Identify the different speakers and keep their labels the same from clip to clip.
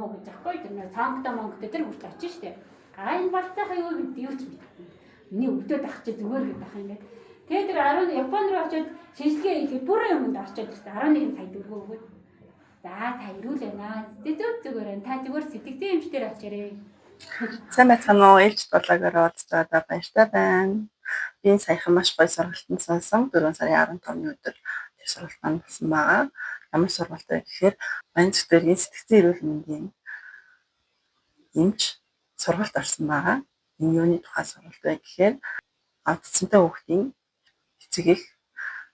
Speaker 1: муу гэж ахгүй тэр нөө цаангата монгот тэр хүртэл очиж штэ. Энэ балцаахаа юу гэдэг юу ч мэдгүй. Миний өвдөд ах чи зүгээр гэдэг ах ингээд. Тэгээд тэр 10 Японд руу очиод шинжилгээ хийхэд бүрэн юмд орчоод ирсэн 11 сая төгрөгөө өгөөд. За та ирүүл байна. Зүгээр байна. Та зүгээр сэтгцэн эмчтэр очирээ.
Speaker 2: Сайн байцгаана уу? Ээлж дуулаагаар оролцож байгаа баяртай байна. Би саяхан маш гоё сургалтанд сонсон 4 сарын 15-ны өдөр тэр сургалтанд болсон байгаа. Ямар сургалт вэ гэхээр Баян зүтгэрийн сэтгцэн эрүүл мэндийн эмч сургалт орсон байгаа. Энэ юуны тухай сургалт вэ гэхээр аутизмтай хүүхдийн эцэг эх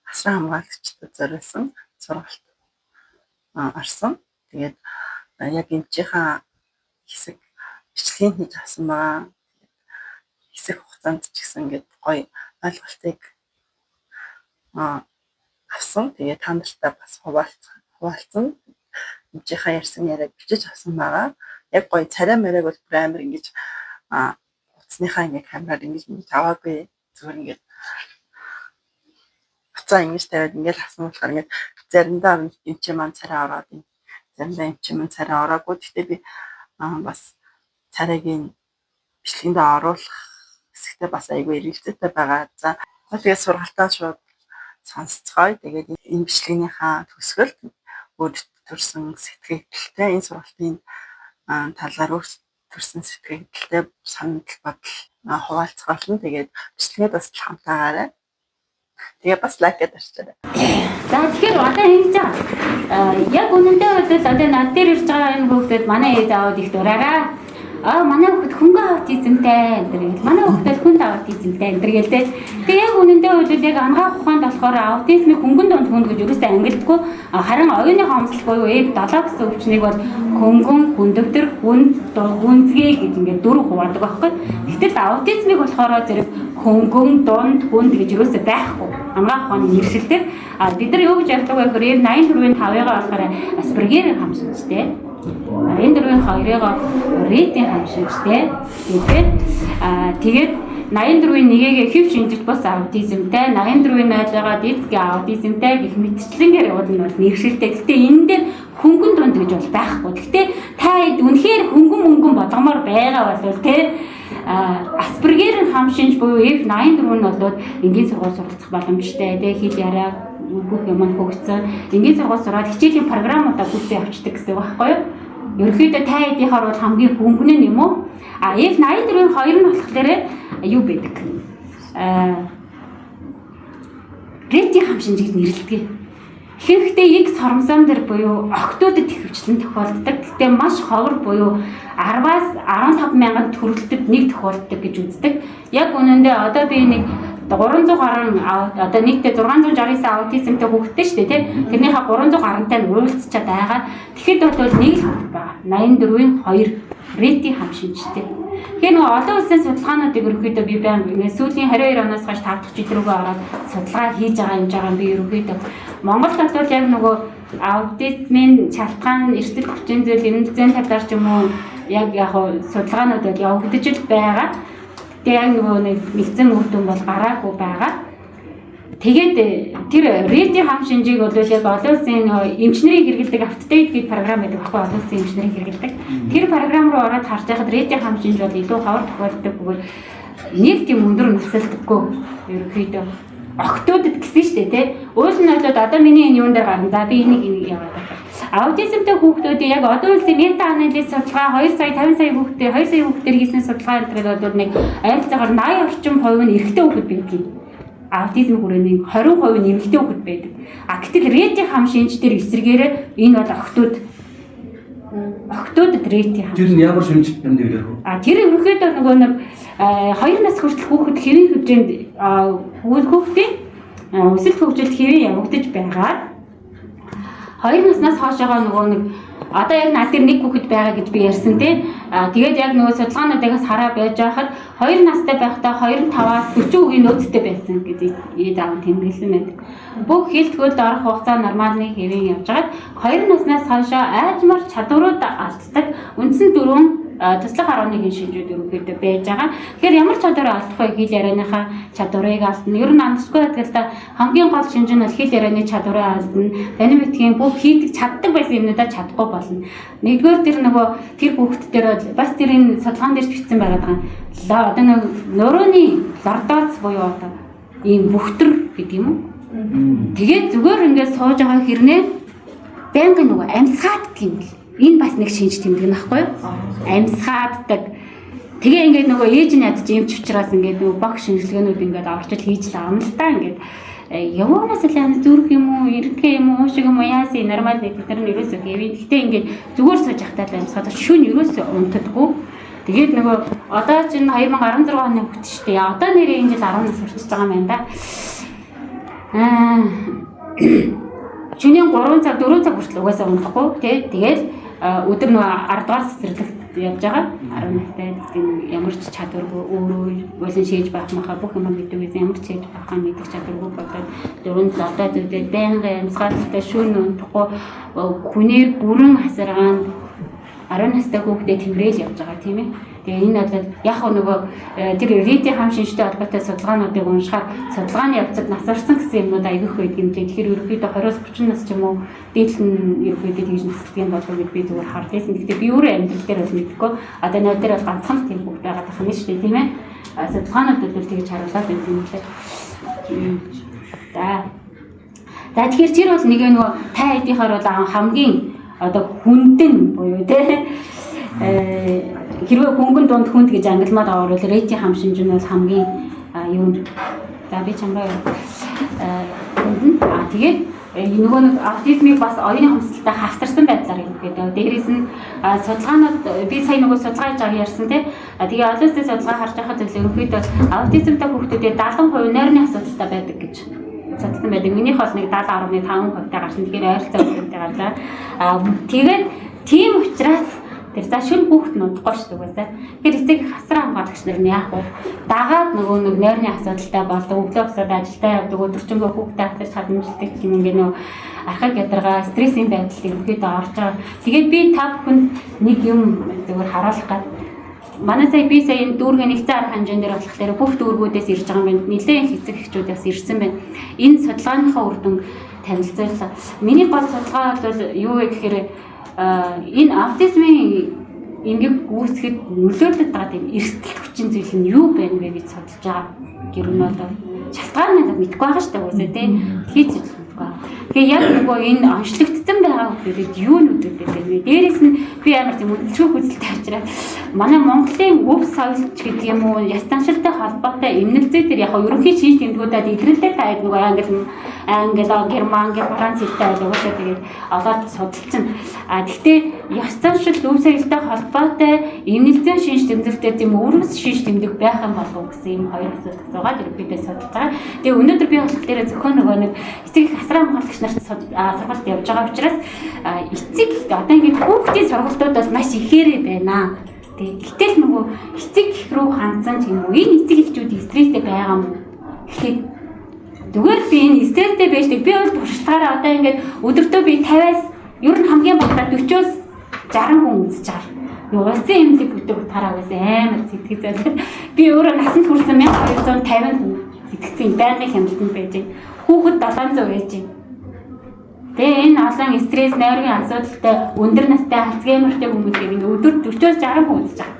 Speaker 2: асран хамгаалагчдад зориулсан сургалт орсон. Тэгээд яг эмчийнхаа хэсэг бичлэгийг хийж авсан байгаа. Хэсэг хугацаанд ч гэсэн ингээд гоё ойлголтыг авсан. Тэгээд та нартай бас хуваалцсан. Эмчийнхаа ярьсан яриаг бичиж авсан байгаа. Яг гоё царай мэрэг бол бүр амар ингэж утасныхаа ингээд камераар ингэж аваагүй. Зүгээр ингээд буцаа ингэж тавиад ингээд авсан болохоор ингээд заримдаа эмчийн маань царай ороод юм. Заримдаа эмчийн маань царай ороогүй. Гэхдээ би бас царайгийн бичлэгэндээ оруулах хэсэгтээ бас айгүй эргэлзээтэй байгаа. За тэгээд сургалтаа шууд сонсцгоё. Тэгээд энэ бичлэгнийхаа төгсгөлд өөрөд төрсэн сэтгэгдэлтэй энэ сургалтын талаар өөрөд төрсэн сэтгэгдэлтэй санал бодол хуваалцгаална. Тэгээд бичлэгээд бас хамтаагаарай. Тэгээ бас лайкад арчаарай.
Speaker 1: За тэгэхээр одоо ингэж яг үнэндээ бол одоо над дээр ирж байгаа энэ хүүхдэд манай ээж аваад их дураараа. Манай хүүхэд хөнгөн аутизмтай гэдэг. Манай хүүхэд хүнд аутизмтай гэдэг. Тэгээ яг үнэндээ бол яг ангаах ухаанд болохоор аутизмыг хөнгөн донд хүнд гэж юусаа ангилдаггүй. Харин оюуны хомсол буюу F7 гэсэн өвчнийг бол хөнгөн, хүндөвтөр, гүнзгий гэж ингээд дөрөв хуваадаг байхгүй. Гэтэл аутизмыг болохоор зэрэг хөнгөн, дунд, хүнд гэж юусаа байхгүй. Ангаах ухааны нэршилтэй. Бид нар юу гэж ярьдаг вэ гэхээр 84-ийн 5-ыг болохоор Аспергерийн хамшигчтэй. Энэ дөрвийн 2-ыг Ретийн хамшигчтэй. Тэгээд 84-ийн 1-ийг хэв шинжилт бус аутизмтай, 84-ийн 0-ыг дискийн аутизмтай гэх мэтчлэнгээр явуулна бол нэршилтэй. Гэхдээ энэ дээр хөнгөн дунд гэж бол байхгүй. Гэхдээ та үнэхээр хөнгөн болгомоор байгаа бол Аспергерийн хамшинж буюу F84 нь бол энгийн сургууль суралцах боломжтой. Тэгээ хэл яриа бүх юм хөгжсөн. Энгийн сургууль сураад хичээлийн програмуудаа гүйцэтгэж авчдаг гэсэн үг байхгүй юу? Ерөнхийдөө та хэдийнхаар бол хамгийн хөнгөн нь юм уу? F84-ийн 2 нь болохоор юу байдаг? Ретийн хамшинж гэж нэрлэдэг. Тэгэхдээ X хоромсон дээр буюу октодод их хөвчлэн тохиолддог. Гэхдээ маш ховор буюу 10-аас 15 мянган төрөлтөд нэг тохиолддог гэж үздэг. Яг үнэндээ одоо би нэг 300 гаруй одоо нийтдээ 669 аутизмтай хүүхэдтэй шүү дээ тий. Тэрнийхээ 300 гаруйтай нь уйлцчаад байгаа. Тэгэхэд бол нэг л хүүхэд байгаа. 84-ийн 2 ретийн хамшинжтэй. Тэгэхээр нөгөө олон улсын судалгаануудыг ерөнхийдөө би байнга сүүлийн 22 оноос хойш 5 дахь жил рүүгээ ороод судалгаа хийж байгаа би ерөнхийдөө Монголд бол яг нөгөө аутизмын шалтгаан эрсдэл хүчин зүйл эмнэлзийн талаар ч юм уу яг судалгаанууд бол явагдаж л байгаа. Тэгээ яг нөгөө нэгэн үр дүн бол гараагүй байгаа. Тэгээд тэр ретийн хамшинжийг бол яг олон улсын эмчнэрийн хэрэгэлдэг апдейт гэдэг програм байдаг байхгүй олон улсын эмчнэрийн хэрэгэлдэг. Тэр програм руу ороод харж байхад ретийн хамшинж бол илүү ховор тохиолддог бөгөөд нэг тийм өндөр насалтдаггүй ерөнхийдөө октодод гэсэн шүү дээ тий. Уул нь бол одоо миний энэ юун дээр гарна. За би энийг яваад байна. Аутизмтай хүүхдүүдийн яг одоо улсын мета анализ судалгаа 2 сая 50 сая хүүхдээ 2 сая хүүхдээр хийсэн судалгаа энэ бол нэг ойролцоогоор 80 орчим хувь нь эрэгтэй хүүхэд байдаг. Аутизм хүрээний 20% нь эмэгтэй хүүхэд байдаг. Гэтэл ретийн хамшинж дээр эсрэгээрээ энэ бол октодод ретийн хамшинж.
Speaker 3: Тэр нь ямар шинжилт юм дээр вэ?
Speaker 1: Тэр ерөнхийдөө нөгөө нэг 2 нас хүртэл хүүхэд хэвийн хэмжээнд хүүхдийн өсөлт хөгжилд хэвийн явагдаж байгаа. 2 наснаас хоошоогоо нөгөө нэг одоо яг над дээр нэг хүүхэд байгаа гэж би ярьсан тий. Тэгээд яг нөгөө судалгаануудаас хараа байж байхад 2 настай байхдаа 25-аас 40% нөөцтэй байсан гэдэг заавал тэмдэглэсэн байдаг. Бүх хэл төгөлд орох хугацаа нормалны хэвийн явж байгаад 2 наснаас хойшоо айлмар чадварууд алддаг. Үндсэн 4 туслах 11 шинжүүд ерөнхийдөө байж байгаа. Тэгэхээр ямар чадвараа алдах вэ? Хэл ярианыхаа чадварыг алдна. Ер нь андсгүй байдгалтай хамгийн гол шинж нь бол хэл ярианы чадвараа алдна. Таны мэдхийн бүх хийдэг чаддаг байсан юмнуудаа чадахгүй болно. Нэгдүгээр тэр нөгөө тэр хүүхэд дээр бас тэрийн судалгаан дээр бичсэн байгаад байгаа. Одоо нэг нурууны лордоц буюу одоо ийм бүхтэр гэдэг юм уу? Тэгээд зүгээр ингээд сууж байгаа хэрнээ байнгын нөгөө амьсгааддаг юм бэл. Энэ бас нэг шинж тэмдэг нөхгүй юу? Амьсгааддаг. Тэгээ ингээд нөгөө ээж нь ядаж юмч учраас ингээд нөгөө баг шинжилгээнүүд ингээд орчил хийж л аавна л та ингээд явуунаас л зүрх юм уу, эрхээ юм уу, уушиг юм уу яасан нормал нэг тэр нь ерөөсөө гэвь. Гэтэ ингээд зүгээр сууж ахтаа л амьсгаад шүүн ерөөсөө унтдаггүй. Тэгээд нөгөө одоо чинь 2016 оны хүүхэд шүү дээ. Одоо нэрээ энэ жил 10 нас хүрчихэж байгаа юм байна да. Шөнийн 3 цаг 4 цаг хүртэл угаасаа унахгүй тий. Тэгээд өдөр нөгөө 10 дугаар цэцэрлэгт явж байгаа. 10 настай тийм ямар ч чадваргүй өөрөө болон шээж байх махаа бүх юм мэддэг гэсэн ямар ч шээж байхаа мэддэг чадваргүй болоод дөрөнд лавтаа зүдээ байнгын амьсгалтай шүүн унтахгүй хүнээр бүрэн хасаргаанд 10 настай хүүхдээ тэмрээл явж байгаа тийм ээ. Тэгээ энэ бол яг нөгөө тэр рейтинг хам шинжтэй холбоотой судалгаануудыг уншихаар судалгааны явцад нас орсон гэсэн юмнууд аягүйх байдаг юм лээ. Тэгэхээр ерөөхдөө 20-30 нас ч юм уу дээдлэн ерөөхдөө тэгж нисдэг юм болов уу гэд би зүгээр хардсан. Гэхдээ би өөрөө амьдрал дээр бол мэдгүй. Одоо нөө дээр бол ганцхан тийм бүгд байгаа тах нь шүү дээ тийм ээ. Судалгаанууд бол тэгж харуулдаг юм тийм лээ. За тэгэхээр тэр бол нэг нөгөө та хэдийнхаар бол хамгийн одоо хүндэн буюу тий хэрвээ хөнгөн дунд хүнд гэж ангилмаар оруулах рейтинг хам шинж нь бол хамгийн юм. За би чамраа тэгээд нөгөө нэг аутизмыг бас оюуны хомсдолтой хавтарсан байдлаар юм гэдэг. Дээрээс нь судалгаанууд би сая нөгөө судалгаа хийж байгаа ярьсан тий. Тэгээ олон улсын судалгаа харж байхад ерөнхийдөө аутизмтай хүүхдүүдэд 70% нойрны асуудалтай байдаг гэж судалсан байдаг. Минийх бол нэг 70.5%-тай гарсан. Тэгэхээр ойролцоо үүнтэй гарлаа. Тэгээд тийм учраас тэр за шүн хүүхэд нь удахгүй шүү дээ. Тэгэхээр эцэг хасраа хамгаалагч нар нь яг дагаад нөгөө нэг нойрны асуудалтай болдог, өглөө босоод ажилдаа явдаг, өдөржингөө хүүхдээ хасарч хадмжилдаг юм ингээ нөгөө архаг ядаргаа, стрессийн байдал ерөнхийдөө орж байгаа. Тэгээд би та бүхэнд нэг юм зөвхөн харуулах гад манай би сая энэ дүүргийн нэгцэн арга хэмжээнд дээр болохоор бүх дүүргүүдээс ирж байгаа юм байна. Нэлээд их эцэг эхчүүдээс ирсэн байна. Энэ судалгааныхаа үр дүн танилцууллаа. Миний гол судалгаа бол юу вэ гэхээр энэ аутизмын ингээд гүйцэхэд нөлөөлөд байгаа тийм эрсдэл хүчин зүйл нь юу байна вэ гэж судалж байгаа. Гэр нь одоо шалтгаан нь мэдгүй байгаа шүү дээ үгүй ээ тийм хийж мэдгүй. Тэгээ яг нөгөө энэ онцлогдсон байгаа хүмүүсд юу нүдэлдэг вэ? Дээрээс нь би амар тийм өдөржих үзэлтэй учраас манай Монголын өв соёлч гэдэг юм уу ястаншилтай холбоотой эмнэлзээ төр яг ерөнхий шинж тэмдгүүдэд идэвхтэй таад нөгөө англи, герман, франц хэлтэй ойлгосоо тэгээд олоод судалсан. Гэхдээ ястаншил өв соёлтой холбоотой эмнэлзээ шинж тэмдгүүдэд тийм өрөөс шинж тэмдэг байх юм болов уу гэсэн юм хоёр асуудал байгаа. Ерөнхийдөө судалж байгаа. Тэгээ өнөөдөр би болохоор зөвхөн нөгөө нэг эцэг хасраа хамгаалагч нарт сургалт явж байгаа учраас эцэг одоо ингэ хүүхдийн сургалтууд бол маш ихээрээ байна. Гэтэл нөгөө эцэг их рүү хандсан ч юм уу энэ эцэг эхчүүд стресстэй байгаа юм. Гэхдээ зүгээр би энэ стресстэй байждаг. Би бол туршлагаараа одоо ингэ өдөртөө би 50-аас ер нь хамгийн багадаа 40-оос 60 хүн үзэж байгаа. Улсын эмнэлэг бүтээг тараа гэсэн амар сэтгэл зүйн. Би өөрөө насанд хүрсэн 1250 хүн сэтгэцийн байнгын хямралд байж байна. Хүүхэд 700 байж байна. Тэгээ энэ олон стресс, нойргийн асуудалтай өндөр настай Альцгеймертэй хүмүүс ингэ өдөр 40-оос 60 хүн үзэж байгаа.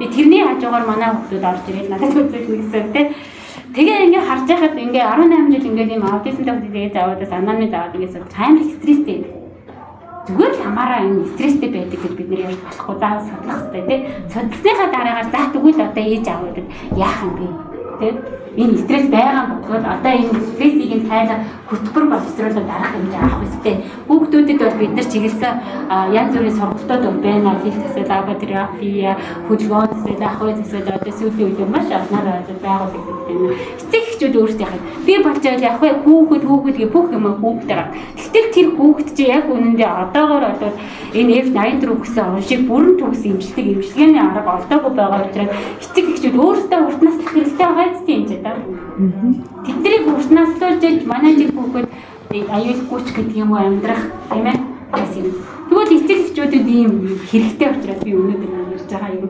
Speaker 1: Би тэрний хажуугаар манай хүүхдүүд орж ирээд надад үзэж нэгсэн тий. Тэгээ ингэ харж байхад ингэ 18 жил ингэ ийм аутизмтай хүүхдүүдээ заавадаас ананы заавад ингэ амар стресстэй. Зүгээр л хамаараа энэ стресстэй байдаг гэж бид нэр ярьж болохгүй заавал судлах хэрэгтэй тий. Судалсныхаа дараагаар за тэгвэл одоо ээж аваад яах юм бэ? Тий. Энэ стресс байгаа бодлоо одоо энэ стрессийг нь тайлах хөтөлбөр боловсруулаад арга хэмжээ авах хэрэгтэй. Хүүхдүүдэд бол бид нар чиглэсэн янз бүрийн сургалтууд байна. Хэл засал, лаборатори, хөдөлгөөн засал, ахуй засал одоо сүүлийн үед маш олноор байгуулагддаг байна. Эцэг эхчүүд өөрсдөө яхад би болж байл яг хүүхэд гэх бүх юм хүүхдээ гав. Гэтэл тэр хүүхэд чи яг үнэндээ одоогоор одоо энэ F84 гэсэн оншиг бүрэн төгс имчилгээний арга олдоогүй байгаа учраас эцэг эхчүүд өөрсдөө урт наслах хэрэгтэй байгаа юм чи. Тэднийг уртнаслуулж манай жиг хүүхэд аюулгүй ч гэдэг юм уу амьдрах тийм ээ. Тэгвэл эцэг эхчүүдэд ийм хэрэгтэй учраас би өнөөдөр ярьж байгаа юм.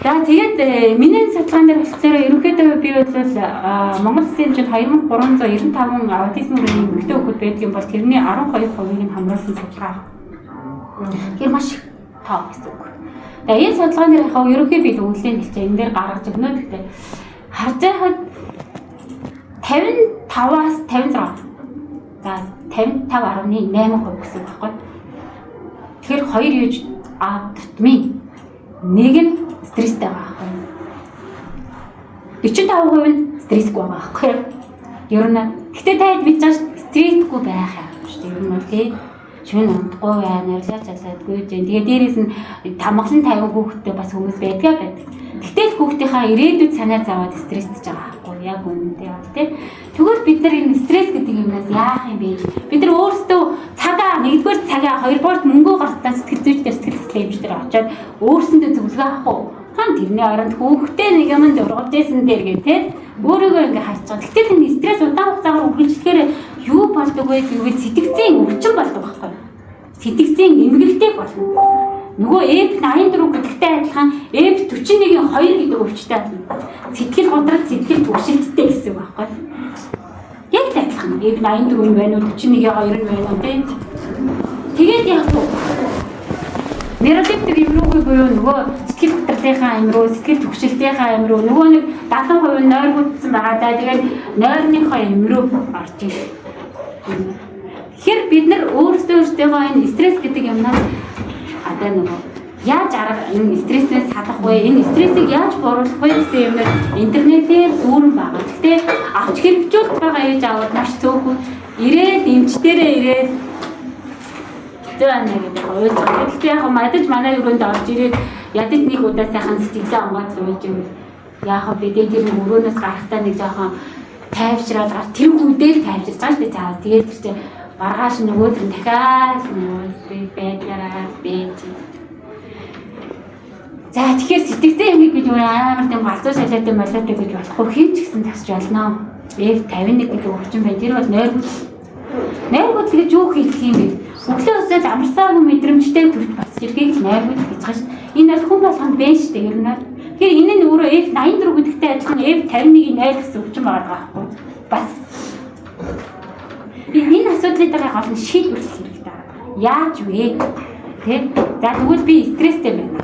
Speaker 1: За тэгээд миний судалгаан дээр болохоор ерөнхийдөө би бол Монгол Улсын хэмжээнд 2395 аутизмын эмэгтэй хүүхэд байдаг юм бол тэрний 12%-ийг нь хамруулсан судалгаа. Тэр маш их тоо гэсэн үг. Тэгээд энэ судалгаан дээр яг ерөнхий би үлдээн хэлчихэ. Энэ дээр гаргаж өгнө гэхдээ харж байхад 55-аас 56. За 55.8% гэсэн үг байхгүй. Тэгэхээр хоёр юуж тутмын нэг нь стресстэй байгаа байхгүй. 45% нь стрессгүй байгаа байхгүй. Ер нь гэхдээ таад мэдж байгаа стрессгүй байх юм шүү дээ. Ер нь тий шөнө унтахгүй байна, нэрлэж залаадгүй дээ. Тэгээ дээрээс нь тамгалан 50 хүүхэдтэй бас хүмүүс байдаг. Гэтэл хүүхдийнхаа ирээдүйд санаа зовоод стрессдэж байгаа байхгүй. Яг үнэндээ бол тий. Тэгвэл бид нар энэ стресс гэдэг юмнаас яах юм бэ? Бид нар өөрсдөө цагаа нэгдүгээр цагаа хоёрдугаар мөнгөө гартаа сэтгэл зүйч дээр сэтгэл хөдлөлийн эмчтэр очиод өөрсөндөө зөвлөгөө авах уу? Хан тэрний оронд хүүхдээ нэг юмд ургаж ийсэн дээр гээ тий. Өөрийгөө ингээ харж байгаа. Гэтэл энэ стресс удаан хугацаагаар үргэлжлэхээр юу болдог вэ гэвэл сэтгцийн өвчин болдог байхгүй. Сэтгцийн эмгэлтэй болно. Нөгөө F84 гэдэгтэй адилхан F41-ийн 2 гэдэг өвчтэй байна. Сэтгэл готрол сэтгэл түгшилттэй гэсэн үг байхгүй. Яг л адилхан F84 юм байна уу 41-ийн 2 юм байна уу тийм. Тэгээд яг уу нейролептик юм руу буюу нөгөө сэтгэл готрлынхаа юм руу сэтгэл түгшилтийнхаа юм руу нөгөө нэг 70% нойр хүндсэн байгаа даа. Тэгээд нойрныхоо юм руу орж ирэх. Тэгэхээр бид нар өөрсдөө энэ стресс гэдэг юмнаас одоо нөгөө яаж арга энэ стрессээс салах вэ? Энэ стрессийг яаж бууруулах вэ гэсэн юмнаар интернетээр дүүрэн байгаа. Гэхдээ авч хэрэгжүүлж байгаа ээж аавууд маш цөөхөн ирээд эмчтэрээ ирээд зөөний гэдэг ойлж байгаа. Гэхдээ яг мадаж манай өрөөнд орж ирээд ядаж нэг удаа сайхан сэтгэлээ онгоц уйлж ивэл яах вэ? Тэр өрөөнөөс гарахтаа нэг жоохон тайвшраад гар тэр үедээ тайвширч байгаа шүү дээ. За тэгээд тэр чинь маргааш нөгөөдөр нь дахиад нөгөө байдлаараа бэж. За тэгэхээр сэтгцэн юм гэж амар тийм галзуу салаатай малаатай гэж болохгүй хин ч гэсэн тасч болно. F51 гэдэг өвчин байна. Тэр бол нойргол гэж юу хэлэх юм бэ? Өглөө өсөд амарсаагүй мэдрэмжтэй төрж бас иргээг нойргол гэж байгаа шүү. Энэ бол хүн болгонд байна шүү дээ. Ер нь. Тэгэхээр энэ нь өөрөө F84 гэдэгтэй адилхан F51-ийн нойр гэсэн өвчин байгаа байхгүй. Бас энэ асуудлыг дараа гол нь шийдвэрлэх хэрэгтэй байна. Яаж вэ? Тэ? За тэгвэл би стресстэй байна.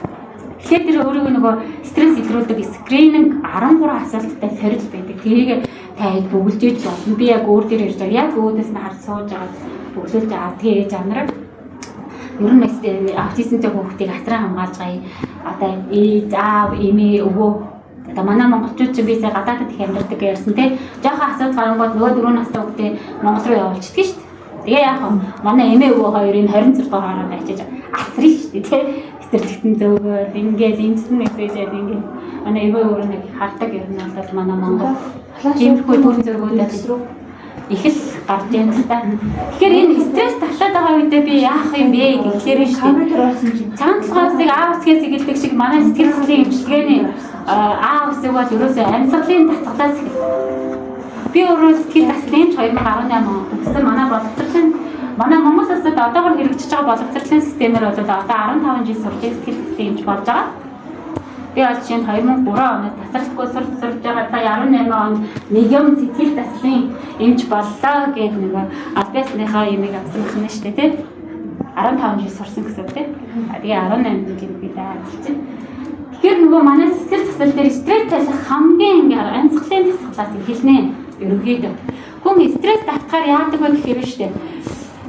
Speaker 1: Тэгэхээр тэр өөрийгөө нөгөө стресс илрүүлдэг скрининг 13 асуулттай сорил байдаг. Тэрийг таад бүгэлжээж болно. Би яг өөр дээр ярьж байгаа. Яг өөдөөс нь харж сууж байгаа бүглүүлж байгаа. Тэгээ ээж авнараа ер нь аутизмтэй хүүхдийг асран хамгаалж байгаа. Одоо ээж, аав, эмээ, өвөө одоо манай монголчууд ч бисээ гадаадд их амьдардаг ярьсан тий. Жохоо асуудал гарангууд нөгөө 4 настай хүүхдээ Монгол руу явуулчихдаг шүү дээ. Тэгээ яах вэ? Манай эмээ өвөө хоёрын 26 дугаар хараад ачиж асрын шүү дээ тий. Сэтгэлтэн зөөгөл ингээд эмчтэн мессежэд ингээд манай эвөө өөрөө нэг хардаг юм бол манай Монгол тиймэрхүү төрийн зөргүүдээр их л гарч байна л та. Тэгэхээр энэ стресс ташлаад байгаа үедээ би яах юм бэ гэхлээр шүү дээ. Цагаан толгойсыг аав усгээс эхэлдэг шиг манай сэтгэл хөдлөлийн эмчилгээний аав усыг бол ерөөсөө амьсгалын тасгалаас би өөрөө сэтгэл таслын 2018 онд гэсэн манай боловсролын манай Монгол улсад одоогор хэрэгжиж байгаа боловсролын системээр бол одоо 15 жил сурч сэтгэл хөдлөлийн эмч болж байгаа. Би бол чинь 2003 онд тасралтгүй сурч байгаа. За 18 онд нэг юм сэтгэл таслын эмч боллоо гэдэг нэг альбасныхаа юмыг авсан байна шүү дээ тий. 15 жил сурсан гэсэн үг тий. Тэгээ 18 жил би даа чинь. Тэгэхээр нөгөө манай сэтгэл засал дээр стресс талах хамгийн ингээ амьсгалын тасгалаас эхэлнэ. Ерөнхийдөө хүн стресс татахаар яадаг вэ гэхээр шүү дээ.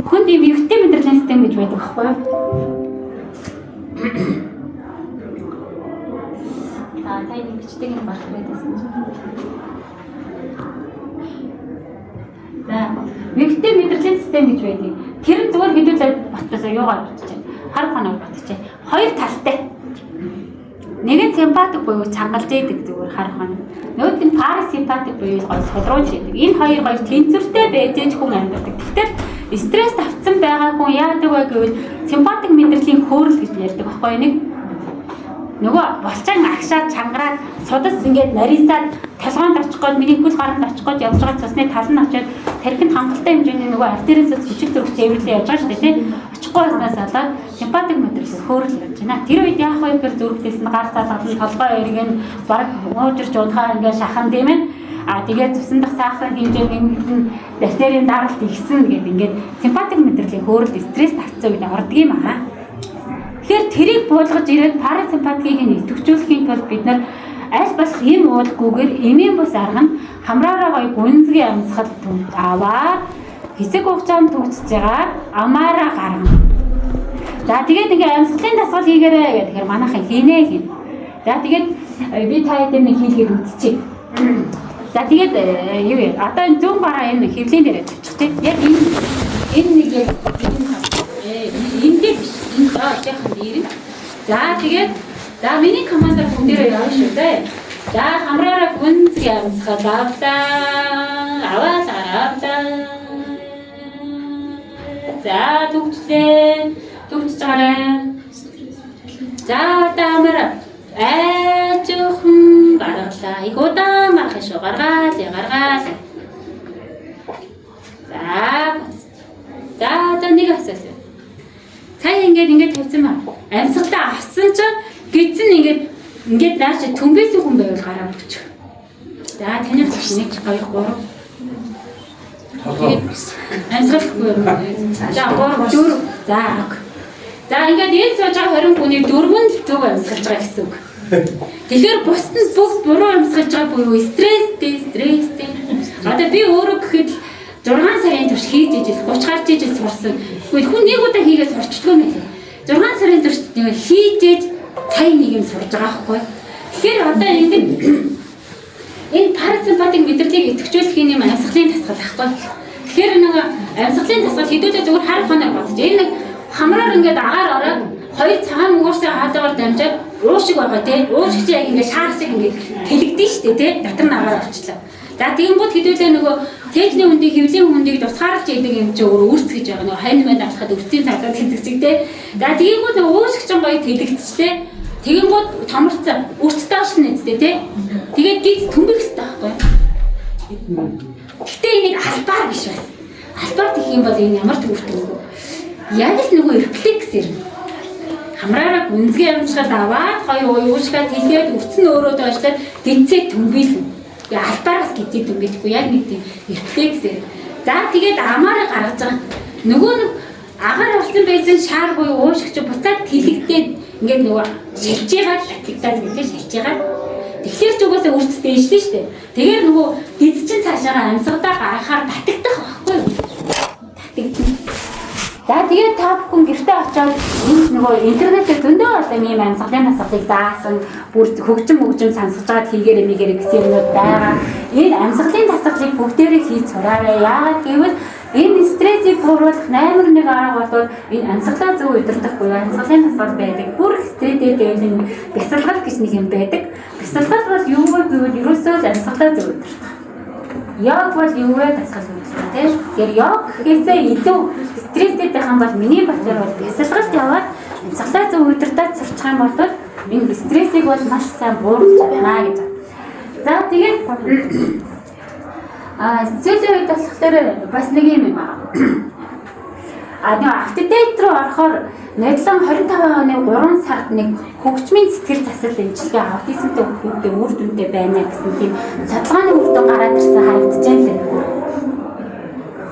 Speaker 1: Хүнд ийм эргэтэй мэдрэлийн систем гэж байдаг байхгүй юу? Сайн нэгчдэг юм болох байдсан. За, эргэтэй мэдрэлийн систем гэж байдаг. Тэр зүгээр хэдүүлээд батсаа юугаар батчихэ. Хар хоног батчихэ. Хоёр талтай. Нэг нь симпатик буюу чангалж идэг зүгээр хар хоног. Нөгөөх нь парасимпатик буюу гол солируулж идэг. Энэ хоёр гоё тэнцвэртэй байж хүн амьдардаг. Тэгэхээр стресс тавцсан байгаа хүн яадаг вэ гэвэл симпатик мэдрэлийн хөөрөл гэж ярьдаг байхгүй нэг нөгөө болчаан агшаад чангараад судас ингээд нарийсаад толгоонд очих гээд миний хөл гаранд очих гээд явж байгаа цусны тал нь очиод тархинд хангалттай хэмжээний нөгөө артериэсээс хүчил төрөх чэвэрлээ явж байгаа шүү дээ тий. очихгүй байснаас болоод симпатик мэдрэл хөөрөл явж байна. Тэр үед яах вэ гэхээр зүрхтээс нь гар салгал нь толгой эргэн баг уужирч унахаар ингээд шахан тийм ээ. Тэгээд цусан дах сахарын хэмжээ нэмэгдэн бактерийн даралт ихсэн гэдэг ингээд симпатик мэдрэлийн хөөрөл стресс тавцсан үед ордог юм аа. Тэгэхээр тэрийг буулгаж ирээд парасимпатикийг нь идэвхжүүлэхийн тулд бид нар аль болох юм уулгүйгээр эмийн бус арга нь хамраараа гоё гүнзгий амьсгал түнд аваад хэсэг хугацаанд төгсөж байгаа амаараа гаргана. За тэгээд ингээ амьсгалын дасгал хийгээрэй гэхээр манайхан хийнэ гин. За тэгээд би та хэд нэг хийлгээд үзчихье. За тэгээд юу вэ? Одоо энэ зүүн бараа энэ хэвлийн дээр тавьчих тийм. Яг энэ нэг яг эндээ биш. Энэ доотлынхан дээр. За тэгээд за миний командаар хүн дээр явна шүү дээ. За хамраараа гүнзгий амьсгал аваад аваа. За төгсөж гараа. За таамар аачихсан гаргалаа. Их удаан марах шүү. Гаргаал. За нэг асуулт. Цаа ингээд тавьсан ба. Амьсгалаа авсан чинь гидсэн ингээд наач төмбөөс хүн байвал гараа өгч. За таны 1 2 3 амьсгалгүй. За 3 4 за. За ингээд энэ сууж байгаа 20 хүний 4 зөв амьсгалж байгаа гэсэн үг. Тэгэхээр бусд нь бүгд буруу амьсгалж байгаа буюу стресстэй. Одоо би өөрөө гэхэд 6 сарын турш хийж ижил 30 гарч ижил сурсан. Гэхдээ хүн нэг удаа хийгээд сурчдгүй юм лээ. 6 сарын турш нэг хийжээж цай нэг юм сурж байгаа байхгүй. Тэгэхээр одоо ингээд энэ парасимпатик мэдрэлийг идэвхжүүлэх юм амьсгалын дасгал байхгүй. Тэгэхээр нэг амьсгалын дасгал хэдүүлээ зүгээр харах хоног бодож. Энэ нэг хамраар ингээд агаар ороод хоёр цагаан мөгөөсөө хаадагаар дамжаад уушиг байгаа тий. Уушиг чи яг ингээд шаарч ингээд тэлэгдэн штэ тий. Дотор нь агаар орчлоо. За тэгэнгүүт хэдүүлээ нөгөө цэжний хүндийг хөвлийн хүндийг тусгаарч идэг юм чи өөр үүрц гэж байгаа нөгөө хань манд авахад өрцийн цагдаад тэлэгцэг тий. За тэгэнгүүт уушиг ч гоё тэлэгдчихлээ. Тэгэнгүүт томорцсон өрцтэй ашиг нэзтэй тий. Тэгээд гиз төмбөх хэрэгтэй байхгүй. Гэтэ энийг албаар биш байсан. Албаар гэх юм бол энэ ямар төвөртэй вэ? Яг л нөгөө рефлекс юм. Хамраараа гүнзгий амьсгал аваад гоё уушгаа тэлгээд өрцөн өөрөө доошлоод гинцээ төмбөлнө. Яа албаараас гинцээ төмбөлөхгүй яг нэг тийм рефлекс юм. За тэгээд амаараа гаргаж байгаа. Нөгөө нэг агаар орсон байсан шаар буюу уушгч буцаад тэлэгдээд ингээд нөгөө шилж байгаа латиктаз гэдэг шилж байгаа. Тэгэхээр ч угаасаа өрцтэй ижлээ шүү дээ. Тэгээд нөгөө гид чин цаашаа амьсгалаа гаргахаар татагдах байхгүй юу? Татагдана. За тэгээд та бүхэн гэртээ очиод энэ нөгөө интернетээр зөндөө одоо ийм амьсгалын дасгалыг заасан бүр хөгжим сонсож байгаад хийгээрэй мэгэрэй гэсэн юмнууд байгаа. Энэ амьсгалын дасгалыг бүгдээрээ хийж сураарай. Яагаад гэвэл энэ стрессийг бууруулах номер 1 арга бол энэ амьсгалаа зөв удирдах буюу амьсгалын дасгал байдаг. Бүр стресстэй дэвлэн бясалгал гэж нэг юм байдаг. Бясалгал бол юу вэ гэвэл ерөөсөө л амьсгалаа зөв удирдах. Яг бол юу вэ дасгал үүсгэн тийм. Тэгэхээр яг гэхээсээ илүү стресстэй байх юм бол миний бодлоор бол бясалгалт яваад амьсгалаа зөв удирдах сурчих юм бол энэ стрессийг бол маш сайн бууруулж байна гэж. За тэгээд сүүлийн үед болохоор бас нэг юм байна. Нэг автодейт руу орохоор найдлан 25 оны 3 сард нэг хөгжмийн сэтгэл засал эмчилгээ аутизмтэй хүүхдүүдэд үр дүнтэй байна гэсэн тийм судалгааны үр дүн гараад ирсэн харагдаж байна лээ.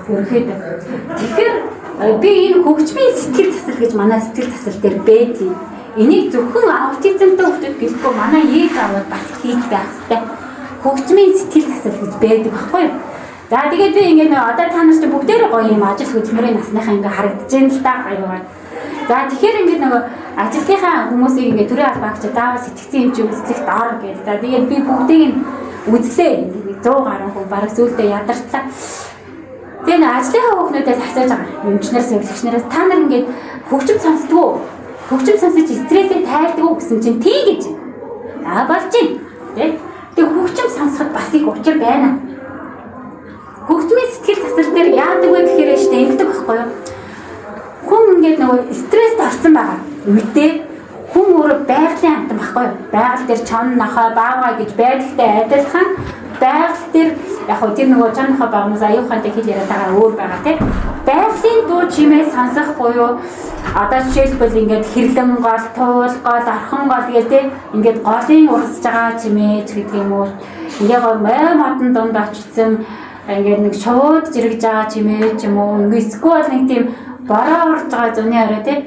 Speaker 1: Ерөнхийдөө. Тэгэхээр би энэ хөгжмийн сэтгэл засал гэж манай сэтгэл засал дээр байдаг. Энийг зөвхөн аутизмтэй хүүхдүүд гэлэхгүй манай ийг аваад бас хийж байх хэрэгтэй. Хөгжмийн сэтгэл засал гэж байдаг байхгүй юу? За тэгээд би ингээд одоо та нарт бүгдээрээ гоё юм ажил хөдөлмөрийн насныхаа ингээд харагдаж байна л та аюугаар. За тэгэхээр ингээд нөгөө ажилтныхаа хүмүүсийг ингээд төрийн албаагч заавал сэтгцэн хэмжээ үзлэгт ор гэдэг. За тэгээд би бүгдийг нь үзлээ. 100 гаруй хүн бараг зүйлдээ ядарчлаа. Тэгээд ажлынхаа хүүхнүүдээс асууж байгаа. Эмчнээс, эвлэгчнээс та нар ингээд хөгжим сонсдгоо. Хөгжим сонсож стрессээ тайлдгоо гэсэн чинь тий гэж. За болж байна. Тэгээд хөгжим сонсоход бас их учир байна. Хөгжмийн сэтгэл засал дээр яадаг вэ гэхээр штэ ингэдэг байхгүй юу? Хүн ингээд нөгөө стресст орсон байгаа. Үедээ хүн өөрөө байгалийн амтан байхгүй юу? Байгаль дээр чон нохоо бааваа гэж байдагтай адилхан байгаль дээр яг хөө тэр нөгөө чанхаа багнаас аюухантай хэл яриад байгаа өөр байгаа тийм. Байгалийн дуу чимээ сонсох буюу одоо жишээлбэл ингээд хэрлэн гол, туул гол, орхон гол гэдэг тийм ингээд голын урсж байгаа чимээж гэдэг юм уу. Ингээд гоо май модон дунд очсон ингээд нэг шууд жиргэж байгаа чимээж юм уу. Ингээд эсвэл нэг тийм бороо урж байгаа зуны орой тийм.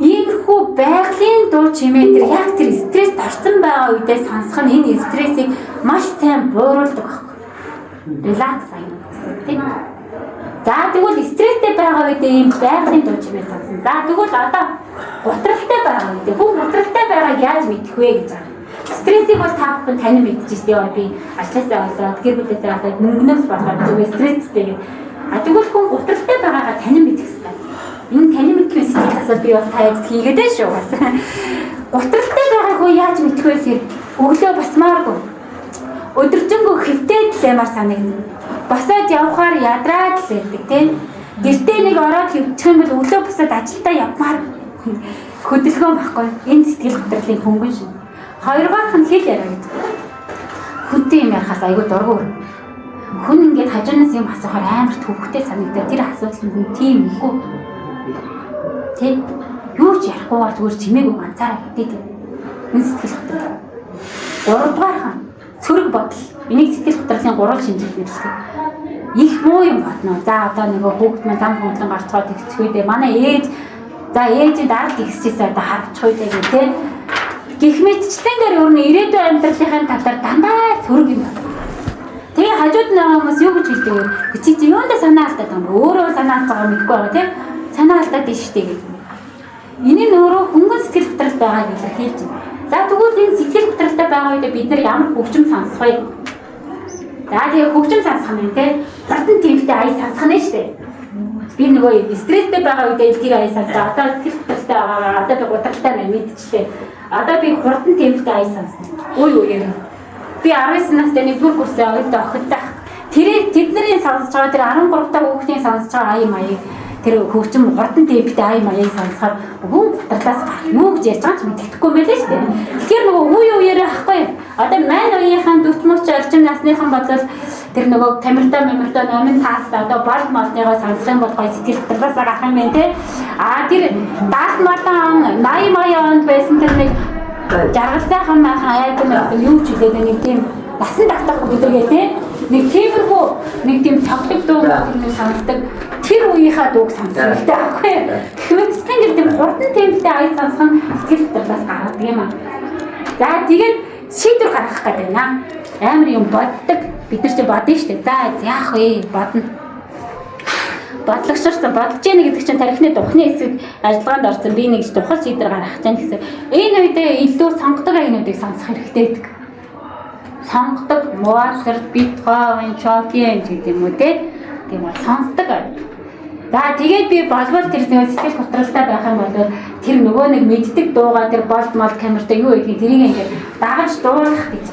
Speaker 1: Иймэрхүү байгалийн дуу чимээ тэр яг тэр стресс орсон байгаа үедээ сонсох нь энэ стрессийг маш сайн бууруулдаг байхгүй. Релакс аяа тийм. За тэгвэл стресстэй байгаа үедээ ийм байгалийн дуу чимээ сонсон. За тэгвэл одоо гутралтай байгаа үедээ бүх гутралтай байгааг яаж мэдэх вэ гэж байгаа. Стрессийг бол та бүхэн тань мэдчихжээ. Би ажлаасаа болоод гэр бүлээсээ болоод мөнгнөөс болоод зүгээр стресстэй гэдэг. А тэгвэл хүн гутралтай байгаагаа тань мэдэх хэрэгтэй. Энэ таны мэдхүйс сэтгэлээсээ би бас таяг хийгээд байна шүү. Гутралтай байгаа хөө яаж мэдэх вэ гэхээр өглөө басмааргүй. Өдөржингөө хөвтэй лэмар санагдана. Босоод явхаар ядраад лээдэг тийм. Гэртээ нэг ороод хөвчих юм бол өглөө босоод ажилдаа явмаар хөдөлгөөн байхгүй. Энэ сэтгэл готролын хөнгөн шүү. Хоёргоох нь хэл яриа гэдэг. Хүнтэй юм ярахаас айгүй дургур. Хүн ингээд хажуунаас юм асуухаар амар төвхтэй санагдаад тэр асуудал нь тийм ихгүй. Тэг юу ч ярихгүй бол зүгээр чимээгүй ганцаараа хэдээд энэ сэтгэл готрол. Гуравдугаар хан цөрөг бодол. Энийг сэтгэл готрлын гурван шинжилгээ нэрлэдэг. Их муу юм бодно. За одоо нөгөө хүүхэд маань зам хөндлөн гарцгаад ихчхүүдээ манай ээж за ээжийн даралт ихсчихсэн одоо харчих үедээ гэх тээ. Гэх мэтчлэнгээр юу нэг ирээдүйн амьдралын талаар дандаа цөрөг юм байна. Тэгээ хажууд нэг хүмүүс юу гэж хэлдэг вэ? Чи юундаа санаа алдаад байгаа юм? Өөрөө санаа алдаж байгаа мэдгүй байгаа тийм. Санаа алдаад тийш штэ гэдэг. Энэ нь өөрөө хөнгөн сэтгэл готрол байгааг илэрхийлж байна. За тэгвэл энэ сэтгэл готролтой байгаа үед бид нар ямар хөгжим сонсох вэ? За тэгээ хөгжим сонсох юм те. Хурдан темптэй ая сонсох нь штэ. Би нөгөө стресстэй байгаа үед тийг ая сонсоо. Одоо сэтгэл готролтой байгаа. Одоо би готролтой байна мэдчихлээ. Одоо би хурдан темптэй ая сонсно. Ой ой яа. Би 19 настай нэг бүр курсээ ойд охидтай. Тэдний сонсож байгаа тэр 13 та хүүхдийн сонсож байгаа ая маяг тэр хөгжим хурдан темптэй ая маяг сонсохоор хүн готролоос юу гэж ярьж байгааг мэддэхгүй байлээ шүү дээ. Тэгэхээр нөгөө үе үеэрээ ахгүй. Одоо маань үеийнхэн 40 орчим насныхан бодлол тэр нөгөө тамиртай номын таас одоо бол молныгоо сонсох юм бол гоё сэтгэл готролоос гарах юм байна те. А тэр 70 80 онд байсан тэр нэг жаргалсайхан maaхан айдам юу ч хэлээд нэг тийм насан татах бүдэргээ те. Нэг тиймэрхүү нэг тийм тоглог дуу нэг сонсдог тэр үеийнхаа дууг сонсох хэрэгтэй аахгүй. Тэгвэл тэнгэр тийм хурдан темптэй ая сонсох нь сэтгэл готролоос гаргадаг юм аа. За тэгээд шийдвэр гаргах гэдэг байна. Амар юм боддог. Бид нар ч бодно шүү дээ. За яах вэ? Бодно. Бодлогошорсон бодож яах гэдэг чинь тарихны духны хэсэг ажиллагаанд орсон би нэг тухал шийдвэр гаргах гэж гэсэн. Энэ үедээ илүү сонгодог аюунуудыг сонсох хэрэгтэй гэдэг. Сонгодог Моцарт, Бетховен, Шопен гэдэг юм уу те. Тийм бол сонсдог. За тэгээд би болбол тэр сэтгэл готролтой байх юм бол тэр нөгөө нэг мэддэг дуугаа тэр болд мол камертай юу гэдгийг тэрийг ингээд дагаж дуулах гэж.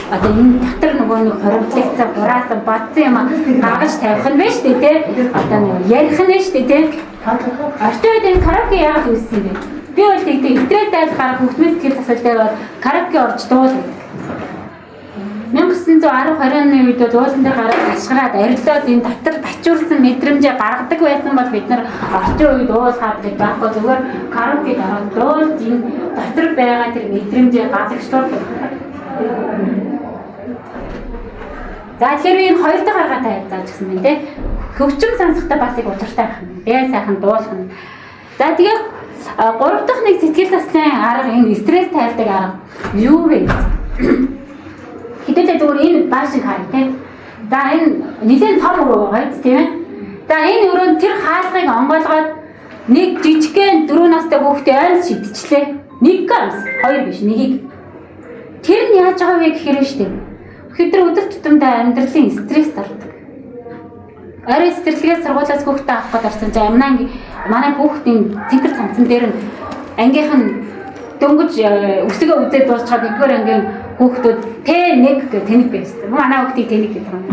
Speaker 1: Одоо энэ дотор нөгөө нэг хоримтлагцаа хураасан бодсон юм гаргаж тавих нь байна шүү дээ тий. Одоо нэг ярих нь байна шүү дээ тий. Ортой үед энэ караоке яагаад үүссэн бэ? Би бол тэгдэг стресс айлах гарах хөгжмийн сэтгэл засал дээр бол караоке орж дуулдаг. 1910-20-ны үед бол уулан дээр гараад ашгараад арилоод энэ дотор тачуурсан мэдрэмжээ гаргадаг байсан бол бид нар орчин үед уулгаад гэж байхгүй зүгээр караокед ороод дуулж энэ дотор байгаа тэр мэдрэмжээ гадагшлуулдаг. За тэгэхээр энэ хоёр дахь арга таяг зааж гисэн байна те. Хөгжим сонсохдоо бас их учиртай байх юм. Бай сайхан дуулах нь. За тэгээд гурав дахь нэг сэтгэл заслын арга энэ стресс тайлдаг арга юу вэ? Хэдүүлээ зүгээр энэ баашиг харъя те. За энэ нэлээд том өрөө байгаа тийм ээ. За энэ өрөөнд тэр хаалгыг онгойлгоод нэг жижигхэн 4 настай хүүхдээ ойр шидчихлээ. Нэг гамс, хоёр биш, нэгийг. Тэр нь яаж байгаа вэ гэхээр штэ. Өдөр өдөр тутамдаа амьдралын стресс ордог. Арай сэтгэлгээ сургуулиас хүүхдээ авах гээд орсон чинь манай хүүхдийн цэнхэр цамцан дээр нь ангийнх нь дөнгөж өсгөө үзээд дуусчаад нэгдүгээр ангийн хүүхдүүд Т1 гэх тэнэг байсан. Манай хүүхдийг тэнэг гэдэг юм.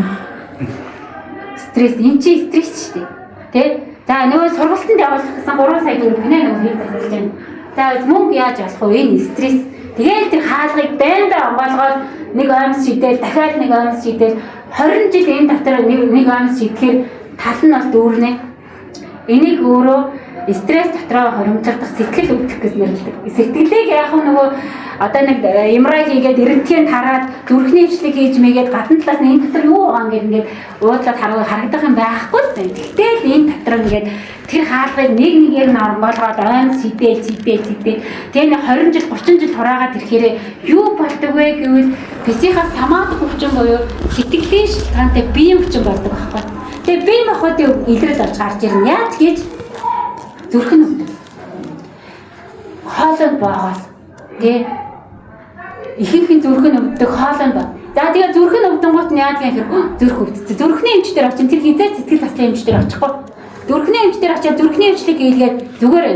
Speaker 1: Стресс, энэ чи стресс шүү дээ. Тэ? За нөгөө сургалтанд явуулах гэсэн 3 сая төгрөг гинэ нөгөө хийж засалж байна. За мөнгө яаж олох вэ? Энэ стресс. Тэгээд тэр хаалгыг байнга онгоолгоод нэг оймс шидэл дахиад нэг оймс шидэл 20 жил энэ дотор нэг оймс шидэхээр тал нь бол дүүрнэ. Энийг өөрөө стресс дотроо хоримтлах сэтгэл өвдөх гэж нэрлэдэг. Сэтгэлийг яг нөгөө одоо нэг эмрай хийгээд эрдэнтгийн тараад зүрхний хвшлиг хийж мэгээд гадна талаас нь энэ дотор юу байгаа ингээд уудлаад харагдах юм байхгүй л дээ. Тэгтэл энэ дотор ингээд тэр хаалгыг нэг нэгээр нь онгоолгоод ойн сидэл. Тэгээ нэг 20 жил 30 жил тураагаад ирэхээр юу болдог вэ гэвэл физикаас самаадаг хүчин буюу сэтгэлийн шалтгаантай биеийн хүчин болдог байхгүй. Тэгээ бие махбодын илрэл орж гарч ирнэ. Яаж гэж зүрх нь өвдөн. Хоолойд баагаад тий ихэнх зүрх нь өвддөг хоолойд ба. За тэгээ зүрх нь өвдөнгөт нь яаж гэхээр зүрх өвдсөн. Зүрхний эмч дээр очин тэр хизээ сэтгэл заслын эмч дээр очихгүй. Зүрхний эмч дээр очиад зүрхний эмчлэг хийлгээд зүгээр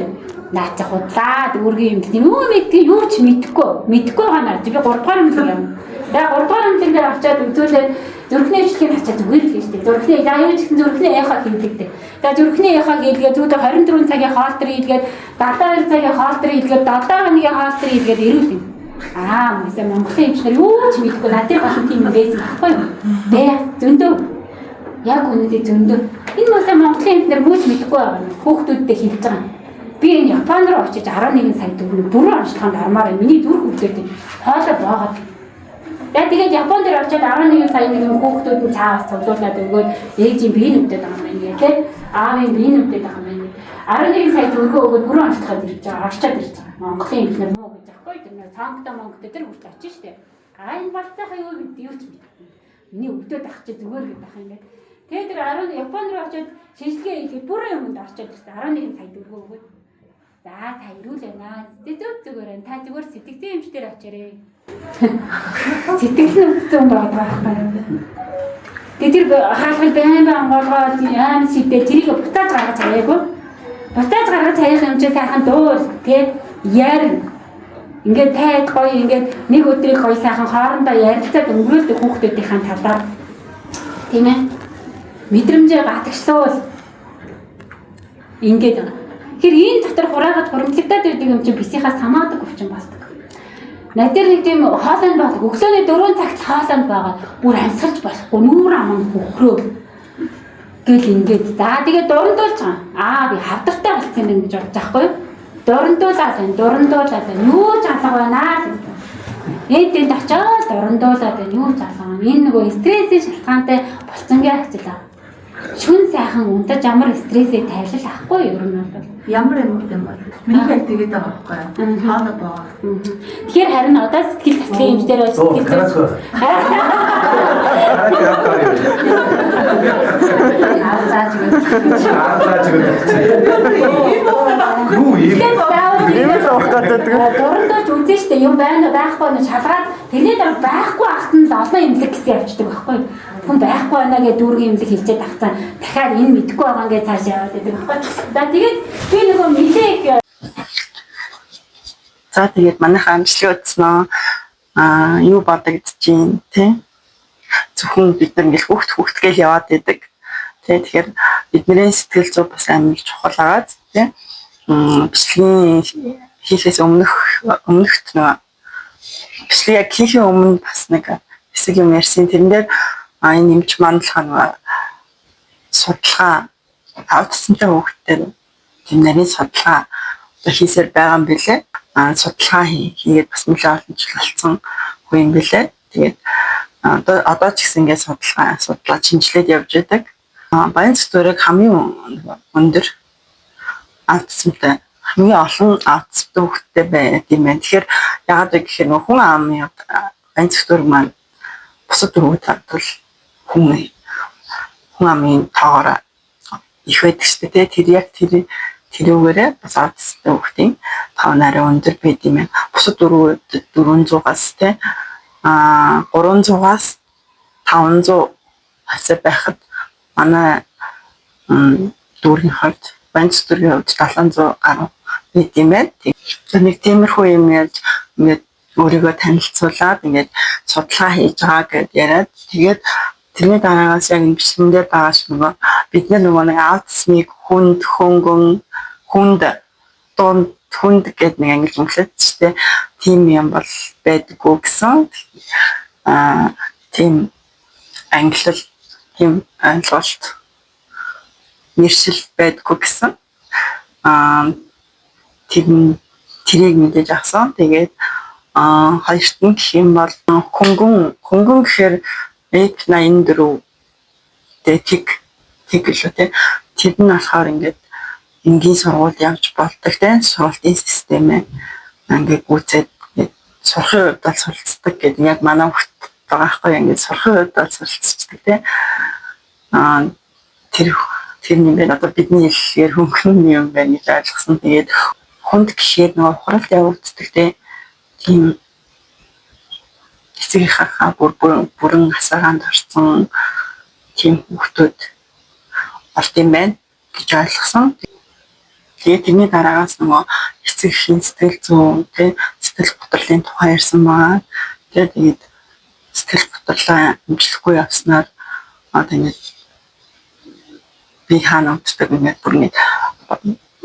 Speaker 1: наацах худлаа дүүргийн эмнэлэг юу мэдээ юу ч мэдэхгүй байгаа наа. Би 3 дугаар эмнэлэг юм. Тэгээ 3 дугаар эмнэлэг дээр очиад үзүүлээд зүрхний эмчлэгийг хачаад зүгээр л хийжтэй. Зүрхний яа ч гэсэн зүрхний эхо хийлгдэг. Тэгээ зүрхний эхо хийлгээд зүудэ 24 цагийн хоолтор хийлгээд 72 цагийн хоолтор хийлгээд 7 хоногийн хоолтор хийлгээд ирүүлнэ. Мөсөө Монголын эмчлэр юу ч мэдэхгүй надад гол тийм юм байсан байхгүй юу? Тэ зөндөө яг үнэндээ зөндөө энэ мөсөө Монголын эмчлэр мууч мэдэхгүй байгаа нь хүүхдүүдтэй хэлж байгаа. Би энэ Японд руу очиж 11 сая төгрөг бүрэн онцлогоонд армаар миний зүрх өвдөд хоолой боогаад. Тэгээд Японд дээр очиод 11 сая нэг хүүхдүүд нь цаавас цуглуулад өгөөд ээжийн бие нүвдэд байгаа юм байна тий. Аавын бие нүвдэд байгаа юм байна. 11 сая төгрөгөө өгөөд бүрэн онцлогоод ирж байгаа. Орчоод ирж байгаа. Монголын эмчлэр муу гэж аахгүй тэр цаангтай Монголд тэр хүрт очиж штэ. Энэ болцоохоо юу гэдэг юу ч мэдэхгүй. Миний өвдөд ах чи зүгээр гэдэг ах юм байна. Тэгээд тэр 10 Японд руу очиод шинжилгээ хийгээд бүрэн юмд орчоод ирсэн 11 сая төгрөгөө өгөөд. За та ирүүл байна. Зүгээр байна. Та зүгээр сэтгцэн эмч дээр очиорэй. Сэтгэл нь өвдсөн байгаа байхгүй. Тэгээд тэр хаалгыг байн онгоолгоод аим сэтэ тэрийг буцааж гаргаж хаяагүй. Буцааж гаргаж хаяах юм чи сайхан дуул тэгээд яарна. Ингээд тайд гоё ингээд нэг өдрийг гоё сайхан хоорондоо ярилцаад өнгөрүүлдэг хүүхдүүдийн талаар тийм ээ. Мэдрэмжээ гатагшлуул ингээд байгаа. Тэгэхээр энэ дотор хураагаад хуримтлагдаад ирдэг юм чинь бисийнхаа самаадаг өвчин болдог. Надад нэг тийм хоолойд болдог. Өглөөний 4 цагт хоолойд байгаа. Бүр амьсгалж болохгүй. Нүүр аман хөхрөө. Гэл ингээд. За тэгээд дурандуулж байгаа. Би хавдартай болцсон юм гэж бодож байхгүй юу? Дурандуулаад байна. Юу ч алга байна л. Энд очиод дурандуулаад байна. Юу ч алга байна. Энэ нөгөө стрессийн шалтгаантай болцонгийн хацлаа. Шүн сайхан унтаж амар стрессээ тайлал ахгүй юу юм бол.
Speaker 3: Ямар юм бэ? Миний яг тэгээд байгаа байхгүй юу? Хаана байгаа.
Speaker 1: Тэгэхээр харин одоо сэтгэл заслын эмчдэр сэтгэл дурандуулж үзэн штэ юм байна байхгүй нь шалгаад тэрний дараа байхгүй ахт нь олон эмнэлэг гэсэн явчихдаг байхгүй юу? Хүн байхгүй байна гэж дүүргийн эмнэлэг хэлчихэд тагцсан дахиад энэ мэдэхгүй байгаа гэж цааш яваад байдаг байхгүй. За тэгээд би нөгөө нэлээх
Speaker 2: За тэгээд манайхаа амжилт үзсэн юу бодогдож чинь тий зөвхөн бид нар ингээл хүүхдгээл яваад байдаг тий тэгэхээр бидний сэтгэл зүй бас амар чухал агаад тий бичлэгийн хийхээс өмнөхт нөгөө бичлэг яг хийхээ өмнө бас нэг хэсэг юм ярьсан тэрэн дээр энэ эмч мандлахаа нөгөө судалгаа аутизмтай хүүхдтэй тийм нарийн судалгаа хийсээр байгаа юм билээ. Судалгаа хийгээд бас нэлээд олон жил болсон хүн юм билээ. Тэгээд одоо ч гэсэн ингээд судалгаа шинжилээд явж байдаг. Баян зүтгүүрийг хамгийн өндөр аутизмтай хамгийн олон аутизмтай хүүхдтэй байдаг юм байна. Тэгэхээр яагаад вэ гэхээр хүн амын баян зүтгүүр маань бусад дөрвөд хадвал хүн амын тоогоор их байдаг шүү дээ. Тэр яг тэрүүгээрээ бас аутизмтай хүүхдийн тав нарийн өндөр байд юм байна. Бусад 400-аас те 300-аас 500 хасаа байхад манай дүүргийн хувьд банц дүүргийн хувьд 700 гаруй байд юм байна. Нэг тиймэрхүү юм яаж ингээд өөрийгөө танилцуулаад ингээд судалгаа хийж байгаа гэдээ яриад тэгээд тэрний дараагаас яг энэ бичлэгээр байгаа шүү бид нар нөгөө нэг аутизмыг хүнд дунд хүнд гэдэг нэг англи үнэлээд ч тийм тийм юм бол байдаггүй гэсэн. Тийм англил тийм ойлголт нэршил байдаггүй гэсэн. Тэрийг мэдээж авсан. Тэгээд хоёрт нь гэх юм бол хөнгөн гэхээр F84 тэг л үү. Тэр нь болохоор ингээд энгийн сургууль явж болдог тийм сургуулийн систем ингээд гүйцээд сурахын хувьд бол суралцдаг гэдэг яг манай хүүхд байгаа хгүй ингээд сурахын хувьд бол суралцдаг тийм тэр нэмээд одоо бидний хэлээр хөнгөн юм байна гэж ойлгосон. Тэгээд хүнд гэхээр нөгөө ухралт явагддаг тийм эцэгийнхаа бүрэн асаагаанд орсон тийм хүүхдүүд болт юм байна гэж ойлгосон. Тэгээд тэрний дараагаас нөгөө эцэгхийн сэтгэл зүйн тийм сэтгэл готрлын тухай ярьсан байгаа. Тэгээд сэтгэл готрлоо амжилтгүй явснаар одоо ингэ би хаана утдаг ингээд бүр ингэ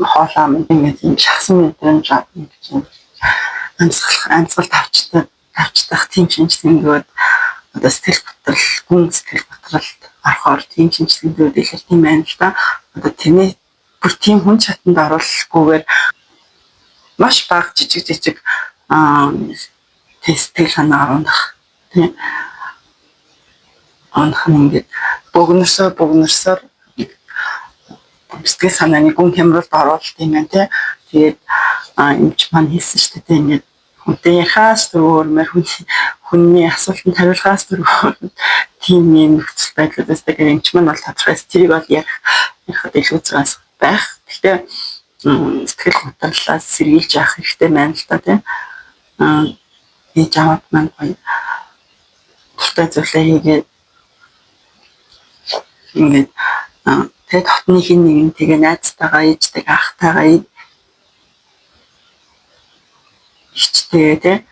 Speaker 2: хоолоо ингээд юм шахсан мэдрэмж авна гэж амьсгалт авчдах тийм шинжилгээнүүд одоо сэтгэл готролд орохоор тийм шинжилгээнүүд илэрх юм байна л да. Одоо тэрний бүр тийм хүн чатанд оруулахгүйгээр маш бага жижиг тесттэй санаа оруулах тийм ингээд богнорсоор сэтгэл санааны гүн хямралд оруулалт юм байна тийм. Тэгээд эмч маань хэлсэн шүү дээ ингээд хүнтэйхээс дөрөөр хүний асуултанд хариулахаас дөрөөр тийм юм нөхцөл байдлаас тэгээд эмч маань бол тодорхой тэрийг бол ярихад илүү згаас байх. Гэхдээ сэтгэл готрлаас сэргийлж явах хэрэгтэй байна л да тийм. Ээж аваад маань гоё туртай зүйлээ хийгээд ингээд тэгээд хотны хин нэгэн тэгээ найзтайгаа ээжтэйгээ ахтайгаа ичтэй тийм.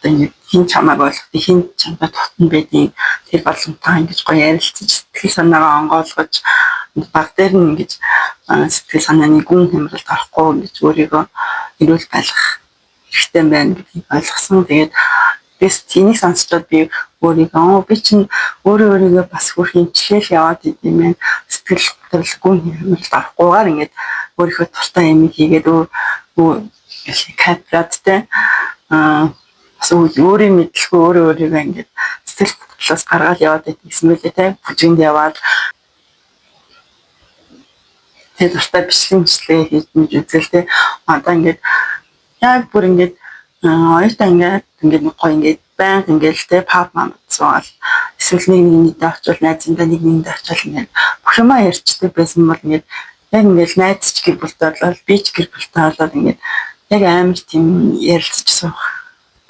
Speaker 2: Одоо хин чамайг ойлгох, хин чамтай тотно байдгийг тэр боломжтой ингэж гоё ярилцаж сэтгэл санаагаа онгойлгож баг дээр нь ингэж сэтгэл санааны гүн хямралд орохгүй ингэж өөрийгөө эрүүл байлгах хэрэгтэй байна гэдгийг ойлгосон. Тэгээд бис тийнийг сонсчод би өөрийгөө би чинь өөрийгөө бас хөрх хэмжлэл яваад идэм байх. Сэтгэл готрол гүн хямралд орохгүйгээр ингэж өөрийнхөө туртай юм хийгээд капраттай өөрийн мэдлэгүй өөрийгөө ингэж сэтгэл готрлоос гаргаад яваад байсан мөлий те бүжинд яваад тэгээд туртай бичлэгчлээ хийж үзэл те одоо ингэж яг бүр ингэж хоёртаа ингэж гоё ингэж баян ингэж те пап мам цаал эсвэл нэгнийдээ очил найзандаа нэгнийдээ очил ингэж бүх юмаа ярьчдаг байсан бол ингэж яг ингэж найзч гэр бүлтэй болол би ч гэр бүлтэй болол ингэж яг амар тийм ярилцаж суух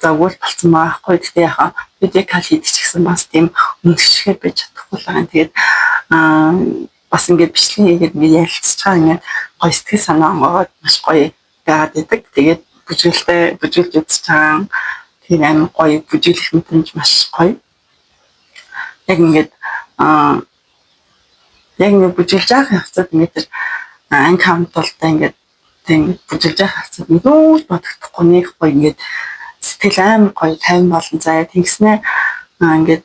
Speaker 2: загвал болсон байгаа хгүй. Гэхдээ яхаа видео кал хийдэг ч гэсэн бас тийм үнэлшгээр байж чадахгүй л байгаа. Тэгээд бас ингээд бичлэг хийгээд ингээд ярилцж байгаа ингээд гоё сэтгэл санаа онгоод маш гоё байгаад байдаг. Тэгээд бүжгэлж үзэж байгаа. Тэгээд амар гоё бүжиглэх мэдрэмж маш гоё. Яг ингээд бүжиглж байгаа хэвчээд ингээд тэр анги хамталтаа ингээд тийм бүжиглж байгаа хэвчээд мэдүүж бодохдохгүй нэг гоё ингээд сэтгэл амар гоё 50 болон заяа тэгснэ ингээд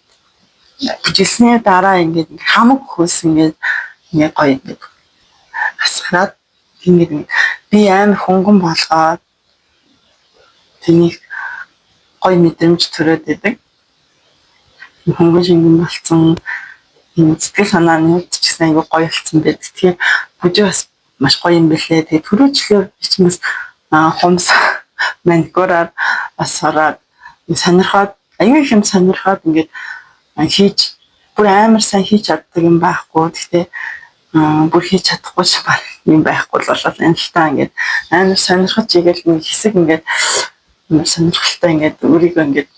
Speaker 2: бүжиглсний дараа ингээд хамаг хөөс ингээд гоё ингээд асгараад тийм би амар хөнгөн болгоод тэнийг гоё мэдрэмж төрөөд идэг. Хөнгөн шингэн болцсон сэтгэл санааны хувьд ч гэсэн айгүй гоё болцсон байдаг. Тэгэхээр бүжиг бас маш гоё юм бэлээ. Тэгээд төрөөчлөө бичмэс хумс маникюраар бас хараад сонирхоод аюу их юм сонирхоод ингээд хийж бүр амар сайн хийж чаддаг юм байхгүй. Гэхдээ бүр хийж чадахгүй ч юм байхгүй болол энэ л та ингээд амар сонирхож игээл нэг хэсэг ингээд амар сонирхолтой ингээд өөрийгөө ингээд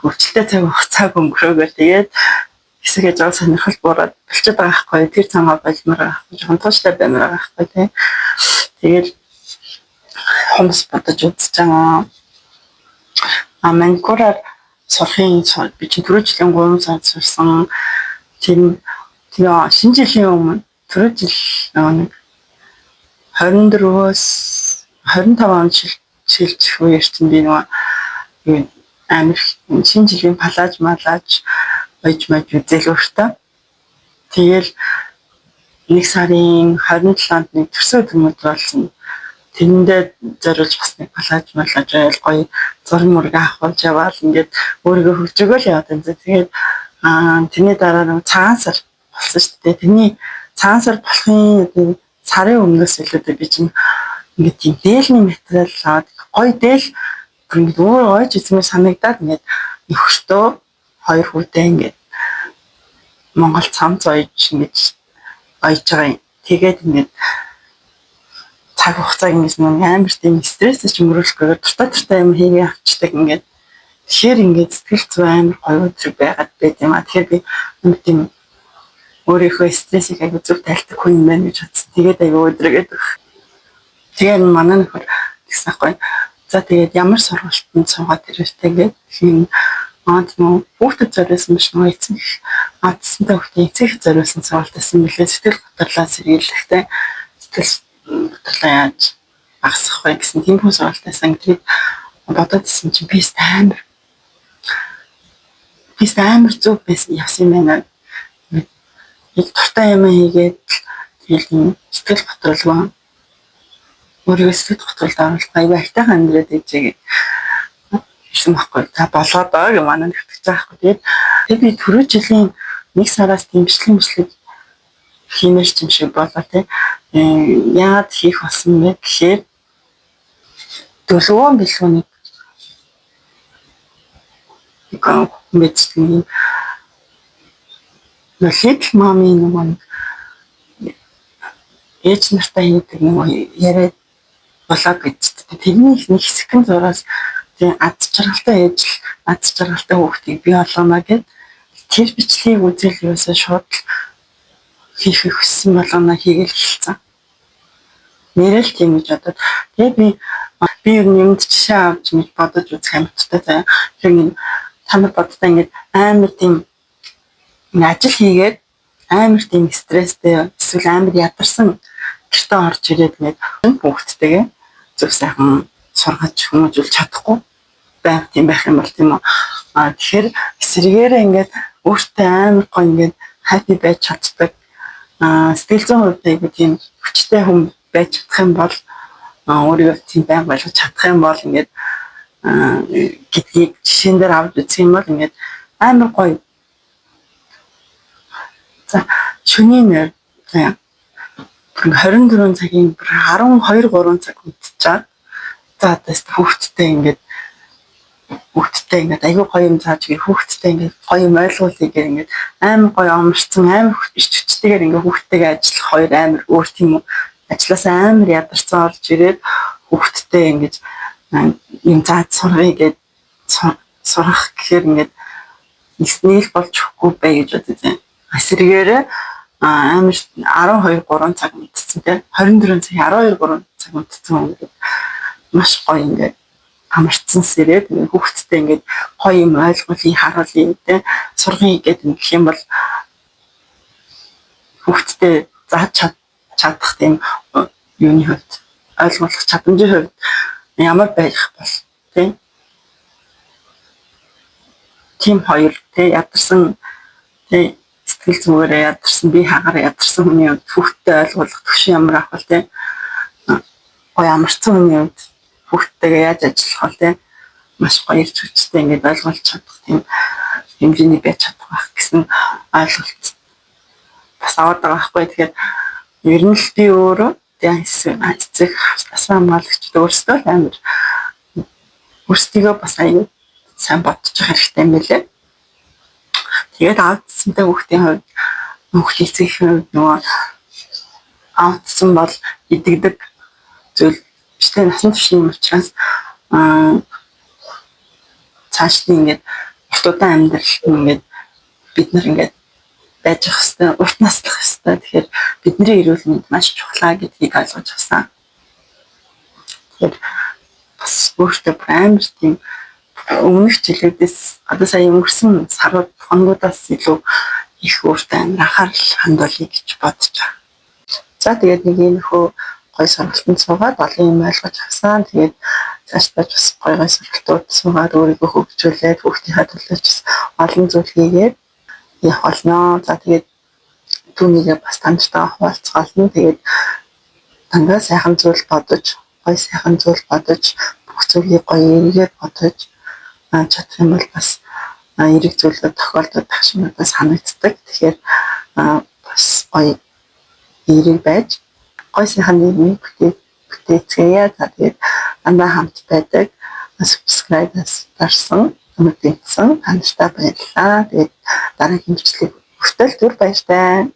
Speaker 2: хөвчлөлтэй цаг хугацааг өнгөрөөгөө тэгээд хэсэг ээж аваа сонирхол буураад болчиход байгаа байхгүй. Тэр цангаа болмоор байгаа байхгүй. Жохон тууштай баймаар байгаа байхгүй тий. Тэгээд хомс бодож үзэж байгаа. Маникюраар сурахын би чи түрүү жилийн 3 сар сурсан. Тэр шинэ жилийн өмнө түрүү жил нэг 24-өөс 25 он шилжих үеэр чинь би нөгөө юу амир шинэ жилийн палаж малаж байж үзэл өөртөө. Тэгэл 1 сарын 27-нд нэг төрсөн өдрөмөд болсон. Тэндээ зориулж бас нэг палаж малаж айл гоё зураг мураг авахулж яваал ингээд өөрийгөө хөгж өгөөл яваад байна. Тэгээд тэрний дараа нэг цагаан сар болсон шүү дээ. Тэрний цагаан сар болохын сарын өмнөөс илүү би чинь ингээд тийм дээлний материал аваад гоё дээл ингээд өөр ойж эзэмээр санагдаад ингээд нөхөртөө 2 хүүтэй ингээд Монгол цамц ойж ингэж ойж байгаа юм. Тэгээд ингээд цаг хугацааг ингэж амар тийм стрессэж өнгөрүүлэхгээр дуртай юм хийгээ авчдаг ингээд. Тэгэхээр ингээд сэтгэл зүй амар гоё өдрөг байгаад байт юм а. Тэгэхээр би нэг тийм өөрийнхөө стрессийг аягүй зөв тайлдаг хүн юм байна гэж бодсон. Тэгээд аягүй өдрөгээд. Тэгээд манай нөхөр гэсэн аахгүй. За тэгээд ямар сургалтанд суугаад ирвэхтэй гээд хин тийм хүүхдэд зориулсан биш нөө эцэг адсантай хүүхдээ эцэг зориулсан сургалтасан мөлий сэтгэл готрлаа сэргийлэхтэй сэтгэл готрлаа яаж багасгах вэ гэсэн тийм хүн сургалтасан тэгээд бодоод исэн чинь би амар зөв байсан явсан юм байна. Нэг дуртай юм хийгээд тэгээд сэтгэл готролгоо өөрийгөө сэтгэл готролд оруулах аягүй айтайхан амьдраад ээжээ гэсэн байхгүй. За болоо доо гэж манай нэгтгэж байгаа байхгүй. Тэгээд би түрүү жилийн 1 сараас тийм бичлэг хиймэрч юм шиг болоо тий. Яагаад хийх болсон бэ гэхээр дөрвөн бэлгүүнийг мэдсэн Little Mommy нэг ээж нартай хийдэг нэг яриад болоо гэж. Тэрний нэг хэсэгэн зураас тийм аз жаргалтай ээж аз жаргалтай хүүхдийг бий болгоно гэд тэр бичлэгийг үзэл юусаа шууд хийх хүссэн болгоно хийгээл хэлсэн. Нэрэл тийм гэж бодоод тэгээ би юмд жишээ авч ингэж бодож үзэх амттай заяа. Тэгэхээр тамир бодтой ингэж амар тийм ажил хийгээд амар тийм стресстэй эсвэл амар ядарсан гэртээ орж ирээд нэг хүүхдтэйгээ зөв сайхан сургаж хүмүүжүүлж чадахгүй байх тийм байх юм бол тийм үү. Тэгэхээр эсрэгээрээ ингээд өөртөө амар гоё ингээд happy байж чаддаг. Сэтгэл зүйн хувьд айгүй тийм хүчтэй хүн байж чадах юм бол өөрийгөө тийм байнга болгож чадах юм бол ингээд гэдгийг жишээн дээр авч үзэх юм бол ингээд амар гоё. За шөнийн нэр 24 цагийн 12-3 цаг үтчихээд за тест хүүхдтэй ингээд аягүй гоё юм зааж гээ хүүхдтэй ингээд гоё юм ойлгуулъя гэх ингээд амар гоё амарсан амар хүчтэйгээр ингээд хүүхдтэйгээ ажиллах хоёр амар өөр тийм үү ажилласаа амар ядарсан орж ирээд хүүхдтэй ингээд юм зааж сургая гэд сурах гэхээр ингээд нэг л болж өгөхгүй бай гэж бодсон. Эсрэгээрээ амар 12-3 цаг мэдсэн тийм 24 цагийн 12-3 цаг мэдсэн ингээд маш гоё ингээд амарцсан сэрээд хүүхдтэй ингээд гоё юм ойлгуулъя харуулъя тийм сургая гэдэг юм гэх юм бол хүүхдтэй зааж чадах тийм юуны хувьд ойлгуулах чадамжийн хувьд ямар байх бол тийм хоёр тийм ядарсан тийм сэтгэл зүгээрээ ядарсан би хагаараа ядарсан хүний хувьд хүүхдтэй ойлгуулах төвшин ямар ах бол тийм гоё амарцсан хүний хувьд хүүхдтэйгээ яаж ажиллах вэ тийм маш гоё ирж хүчтэй ингээд ойлгуулж чадах тийм хэмжээний байж чадах байх гэсэн ойлголт бас аваад байгаа байхгүй. Тэгэхээр ер нь л би өөрөө тийм эцэг асран хамгаалагчд өөрсдөө амар өөрсдийгөө бас аюу сайн бодож явах хэрэгтэй юм билээ. Тэгээд аутсантай хүүхдийн хувьд хүүхдийн эцгийн хувьд нөгөө аутсан бол идэгдэг зүйл биштэй насан туршийн юм учраас цаашдын ингээд уртудаан амьдрал ингээд бид нар ингээд байж ах хэвээр урт наслах хэвээр. Тэгэхээр бидний эрүүл мэнд маш чухал гэдгийг ойлгож авсан. Тэгэхээр бас өөртөө амар тийм өмнөх жилүүдээс одоо сая өнгөрсөн сарууд хоногудаас илүү их өөртөө анхаарал хандуулъя гэж бодож байгаа. За тэгээд нэг энэ хөө гоё сонголтод суугаад олон юм ойлгож авсан. Тэгээд цаашдаа бас гоё сонголтууд суугаад өөрийгөө хөгжүүлээд хүүхдийнхээ төлөө ч олон зүйл хийгээд явах болно. За тэгээд түүнийгээ бас таньтайгаа хуваалцгаална. Тэгээд дандаа сайхан зүйл бодож, гоё сайхан зүйл бодож, бүх зүйлийг гоё эргээд бодож чадах юм бол бас эрэг зүйлүүд тохиолдох шиг надад санагддаг. Тэгэхээр бас гоё эрэг байж гоё сайхан нийгмийг бүтээцгээе. За тэгээд дандаа хамт байдаг subscribe-аас дарсан хүмүүстээ таньтай баярлалаа. Тэгээд дараагийн бичлэг хүртэл түр баяртай.